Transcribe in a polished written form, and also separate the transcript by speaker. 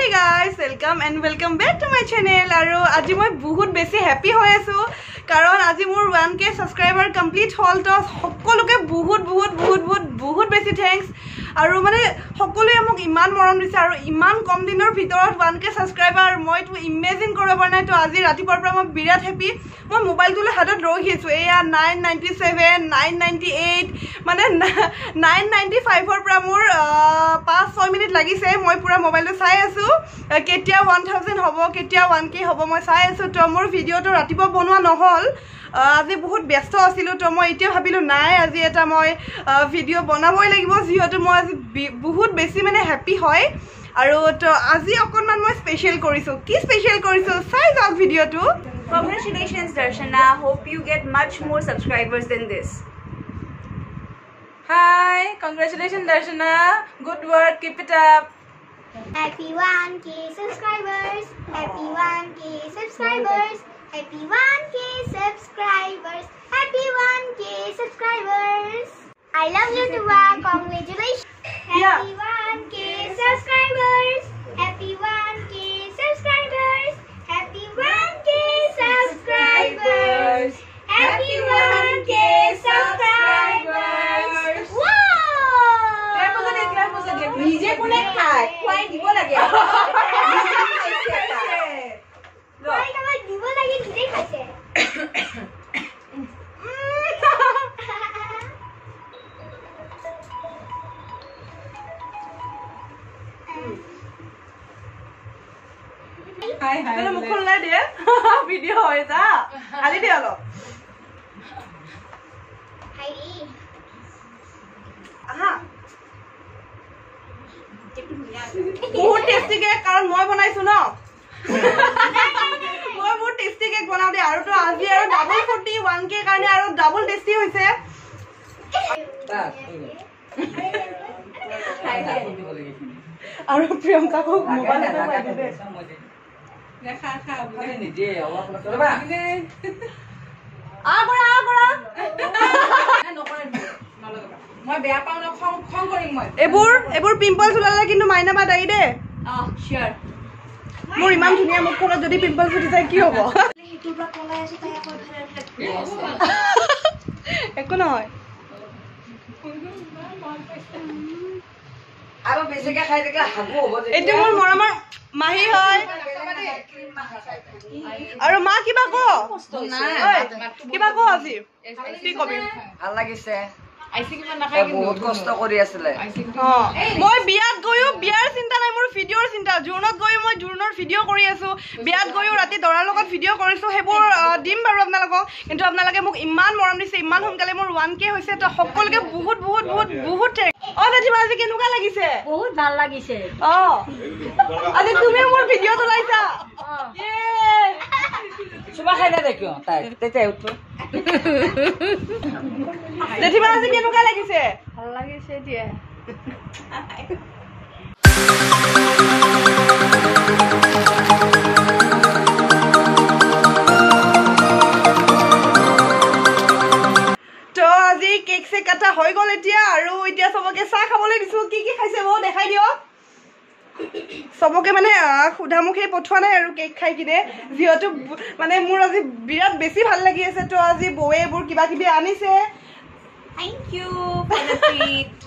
Speaker 1: Hey guys, welcome back to my channel. Aru aji moi bahut besi happy hoy asu karon aji mur 1k subscriber complete hol to সকলোকে বহুত besi thanks aru mane সকলোৱে মোক ইমান মৰম দিছে aru ইমান কম দিনৰ ভিতৰত 1k subscriber মই তো imagine কৰিব পৰা নাই তো আজি ৰাতিপুৱাৰ পৰা মই বিৰাট happy মই মোবাইল তুলে হাতত ৰখি আছো এয়া 997 998 মানে 995 ৰ পৰা মোৰ 5-6 মিনিট লাগিছে মই পুৰা মোবাইলটো চাই আছো কেতিয়া 1000 হ'ব কেতিয়া 1k হ'ব মই চাই আছো তো মোৰ ভিডিওটো ৰাতিপুৱা বনোৱা নহল আজি বহুত ব্যস্ত আছিলো তো মই এতিয়া ভাবিলো নাই আজি এটা মই ভিডিও বনাবই লাগিব যিহেতু মই আজি বহুত বেছি মানে হ্যাপি হয় আৰু তো আজি অকনমান মই স্পেশাল কৰিছো কি স্পেশাল কৰিছো চাই যাওক ভিডিওটো
Speaker 2: Congratulations Darshana, hope you get much more subscribers than this.
Speaker 1: Hi, congratulations Darshana, good work, keep it up.
Speaker 3: Happy 1k subscribers, happy 1k subscribers, happy 1k subscribers, happy 1k subscribers. I love you Tuba, congratulations. Happy 1k subscribers, happy 1k subscribers, happy 1k subscribers, happy 1k subscribers. Wow!
Speaker 2: Nije kone khai, khwai dibo lage.
Speaker 3: Khwai kama dibo lage nije khaise.
Speaker 1: Hi. Hello, mukul lai de. Video hoy ta. Ali de alo.
Speaker 3: Hi.
Speaker 1: Aha. বহুত tasty cake কাৰণ মই বনাইছো ন মই বহুত tasty cake বনাও দে আৰু তো আজি আৰু ডাবল 41k কাৰণে আৰু ডাবল টেস্টি হৈছে আৰু প্ৰিয়ংকাকো মোবাইল এটা পাই দে দেখা খালে নিজে অলপ চলবা আগৰা নকৰে মই বেয়া পাও না খং কৰিম মই এবোৰ পিম্পলছ ওলালে কিন্তু মাইনাবা দাই দে
Speaker 2: Sure.
Speaker 1: মোৰ ইমান ধুনীয়া মুখখনত যদি পিম্পলছ উঠি যায় কি হ'ব
Speaker 3: হেতুৰ পৰা পলাই আছে তাই আকৌ ভালে
Speaker 1: একো নহয়
Speaker 4: আৰু বেছিকে খাই থাকিলে হাগু হ'ব যে
Speaker 1: এইটো মোৰ মৰমৰ মাহী হয় আৰু মা কিবা ক কিবা ক আজি কি কবি
Speaker 4: ভাল লাগিছে বহুত কষ্ট কৰি আছিলে
Speaker 1: মই বিয়াত গৈও বিয়াৰ চিন্তা নাই মোৰ ভিডিঅ'ৰ চিন্তা জোৰণত গৈ মই জোৰণৰ ভিডিঅ' কৰি আছো বিয়াত গৈও ৰাতি দৰাৰ লগত ভিডিঅ' কৰিছো সেইবোৰ দিম বাৰু আপোনালোকক কিন্তু আপোনালোকে মোক ইমান মৰম দিছে ইমান সোনকালে মোৰ 1k হৈছে তো সকলোকে বহুত জেঠিমা আজি কেনেকুৱা লাগিছে
Speaker 2: বহুত ভাল লাগিছে
Speaker 1: আজি তুমি মোৰ ভিডিঅ' চলাইছা
Speaker 4: চুমা খাই না দেখিও তাই তেতিয়া উঠো
Speaker 1: জেঠিমা আজি কেনেকুৱা লাগিছে
Speaker 2: ভাল লাগিছে দিয়া
Speaker 1: তো আজি কেক সে কাটা হৈ গল এতিয়া আৰু এতিয়া সবকে চাহ খাবলৈ দিছো কি খাইছে বৌ দেখাই দিও সবকে মানে খুধামুখে পঠোৱা নাই আৰু কেক খাই কিনে যিহেতু মানে মোৰ আজি বিৰাট বেছি ভাল লাগি আছে তো আজি বৌয়ে এইবোৰ কিবা কিবি আনিছে
Speaker 2: Thank you for the treat.